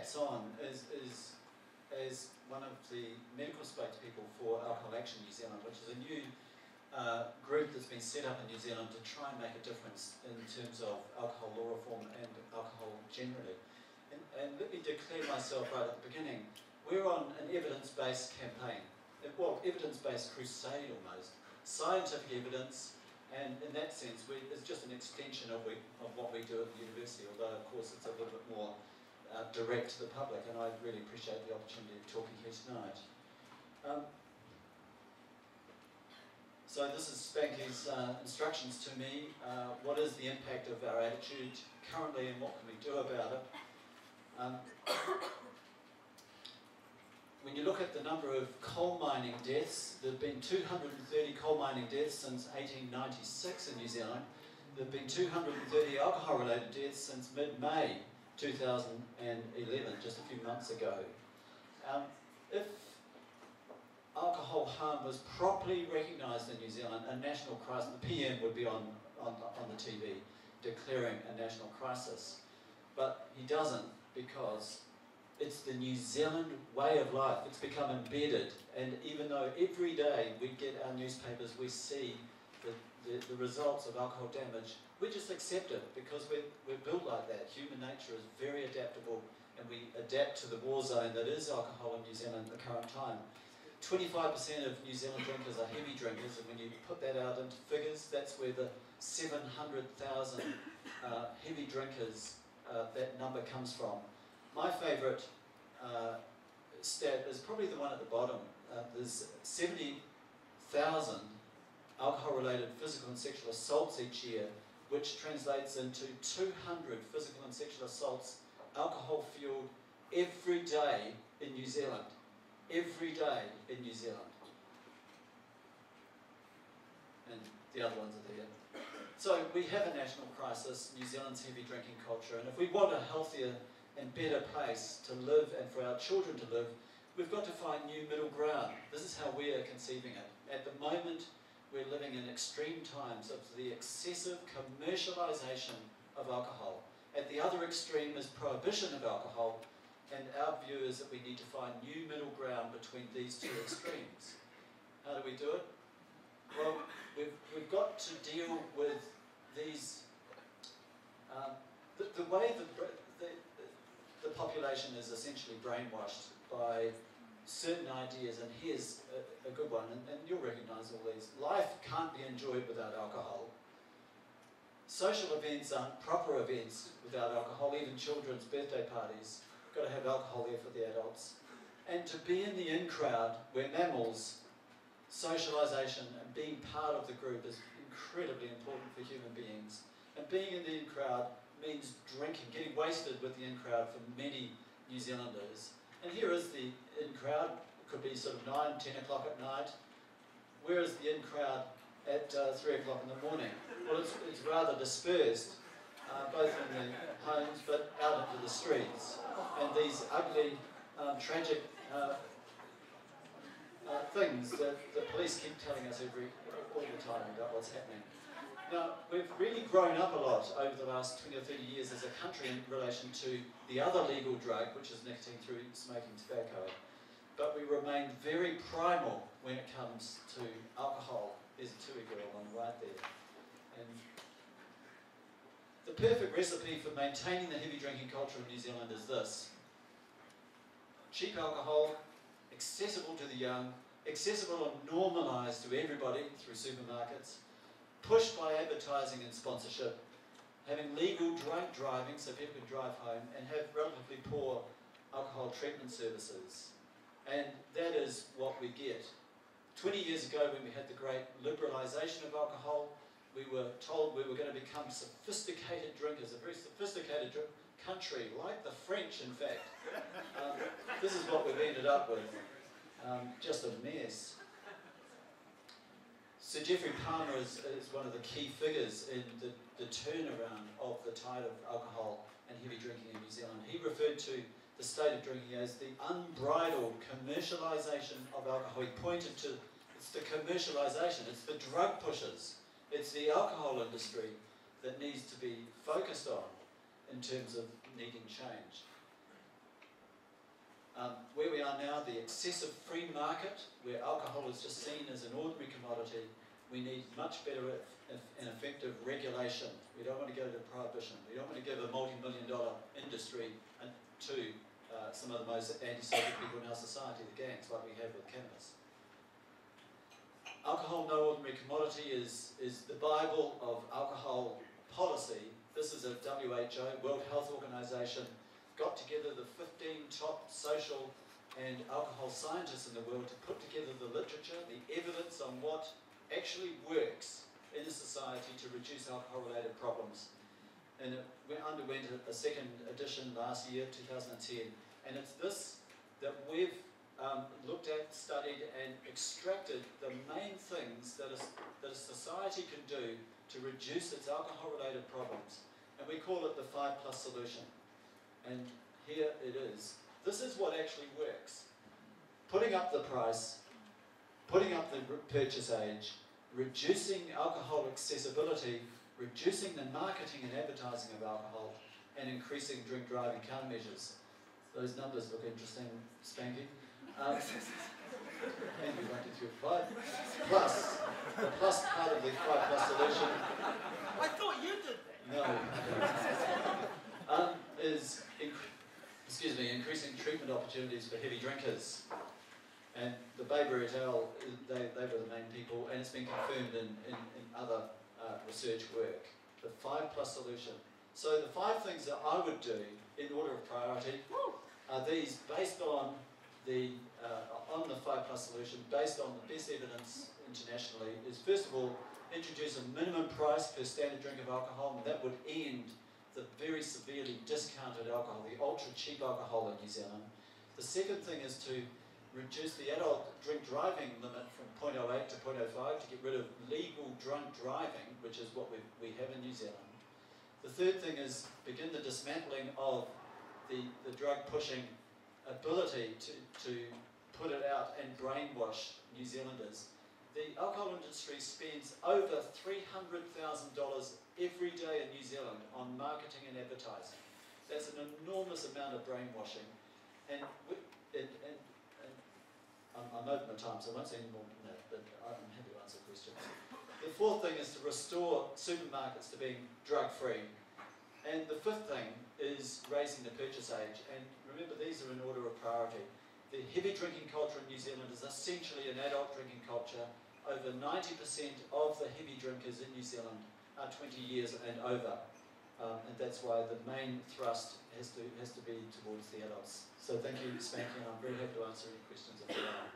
hats on as one of the medical spokespeople for Alcohol Action New Zealand, which is a new group that's been set up in New Zealand to try and make a difference in terms of alcohol law reform and alcohol generally. And let me declare myself right at the beginning. We're on an evidence-based campaign, well, evidence-based crusade almost. Scientific evidence, and in that sense, it's just an extension of what we do at the university, although of course it's a little bit more direct to the public, and I really appreciate the opportunity of talking here tonight. So this is Spanky's instructions to me. What is the impact of our attitude currently and what can we do about it? When you look at the number of coal mining deaths, there have been 230 coal mining deaths since 1896 in New Zealand. There have been 230 alcohol-related deaths since mid-May 2011, just a few months ago. If alcohol harm was properly recognised in New Zealand, a national crisis, the PM would be on the TV declaring a national crisis. But he doesn't, because it's the New Zealand way of life. It's become embedded, and even though every day we get our newspapers, we see the results of alcohol damage, we just accept it because we're built like that. Human nature is very adaptable, and we adapt to the war zone that is alcohol in New Zealand at the current time. 25% of New Zealand drinkers are heavy drinkers, and when you put that out into figures, that's where the 700,000 heavy drinkers, that number comes from. My favourite stat is probably the one at the bottom. There's 70,000 alcohol-related physical and sexual assaults each year, which translates into 200 physical and sexual assaults, alcohol-fueled, every day in New Zealand. Every day in New Zealand. And the other ones are there. So we have a national crisis, New Zealand's heavy drinking culture, and if we want a healthier and better place to live and for our children to live, we've got to find new middle ground. This is how we are conceiving it. At the moment, we're living in extreme times of the excessive commercialisation of alcohol. At the other extreme is prohibition of alcohol, and our view is that we need to find new middle ground between these two extremes. How do we do it? Well, we've got to deal with these, the way the population is essentially brainwashed by certain ideas, and here's a good one, and you'll recognise all these. Life can't be enjoyed without alcohol. Social events aren't proper events without alcohol, even children's birthday parties. Got to have alcohol there for the adults. And to be in the in-crowd, we're mammals, socialisation and being part of the group is incredibly important for human beings. And being in the in-crowd means drinking, getting wasted with the in-crowd for many New Zealanders. And here is the in-crowd. It could be sort of 9, 10 o'clock at night. Where is the in-crowd at 3 o'clock in the morning? Well, it's rather dispersed, both in the homes but out into the streets. And these ugly, tragic things that the police keep telling us all the time about what's happening. Now, we've really grown up a lot over the last 20 or 30 years as a country in relation to the other legal drug, which is nicotine through smoking tobacco. But we remain very primal when it comes to alcohol. There's a Tui girl on the right there. And the perfect recipe for maintaining the heavy drinking culture in New Zealand is this. Cheap alcohol, accessible to the young, accessible and normalised to everybody through supermarkets, pushed by advertising and sponsorship, having legal drunk driving so people can drive home, and have relatively poor alcohol treatment services. And that is what we get. 20 years ago, when we had the great liberalisation of alcohol, we were told we were going to become sophisticated drinkers, a very sophisticated country, like the French, in fact. This is what we've ended up with, just a mess. Sir Geoffrey Palmer is one of the key figures in the turnaround of the tide of alcohol and heavy drinking in New Zealand. He referred to the state of drinking as the unbridled commercialisation of alcohol. He pointed to, it's the commercialisation, it's the drug pushers, it's the alcohol industry that needs to be focused on in terms of needing change. Where we are now, the excessive free market, where alcohol is just seen as an ordinary commodity, we need much better and effective regulation. We don't want to go to prohibition. We don't want to give a multi-million-dollar industry to some of the most antisocial people in our society, the gangs, like we have with cannabis. Alcohol, no ordinary commodity, is the Bible of alcohol policy. This is a WHO, World Health Organization, got together the 15 top social and alcohol scientists in the world to put together the literature, the evidence on what actually works in a society to reduce alcohol-related problems. And we underwent a second edition last year, 2010, and it's this that we've looked at, studied, and extracted the main things that a society can do to reduce its alcohol-related problems. And we call it the 5+ solution. And here it is. This is what actually works. Putting up the price, putting up the purchase age, reducing alcohol accessibility, reducing the marketing and advertising of alcohol, and increasing drink driving countermeasures. Those numbers look interesting, Spanky. And we went through 5. Plus, the plus part of the 5+ solution. I thought you did that. No. Is increasing treatment opportunities for heavy drinkers. And the Baber et al., they were the main people, and it's been confirmed in other research work. The 5+ solution. So the 5 things that I would do in order of priority are these, based on the 5+ solution, based on the best evidence internationally, is first of all, introduce a minimum price per standard drink of alcohol, and that would end the very severely discounted alcohol, the ultra-cheap alcohol in New Zealand. The second thing is to reduce the adult drink driving limit from 0.08 to 0.05 to get rid of legal drunk driving, which is what we have in New Zealand. The third thing is begin the dismantling of the drug-pushing ability to put it out and brainwash New Zealanders. The alcohol industry spends over $300,000 every day in New Zealand on marketing and advertising. That's an enormous amount of brainwashing. And I'm over my time, so I won't say any more than that, but I'm happy to answer questions. The fourth thing is to restore supermarkets to being drug-free. And the fifth thing is raising the purchase age. And remember, these are in order of priority. The heavy drinking culture in New Zealand is essentially an adult drinking culture. Over 90% of the heavy drinkers in New Zealand are 20 years and over. And that's why the main thrust has to be towards the adults. So thank you, Spanky, and I'm very happy to answer any questions if there are.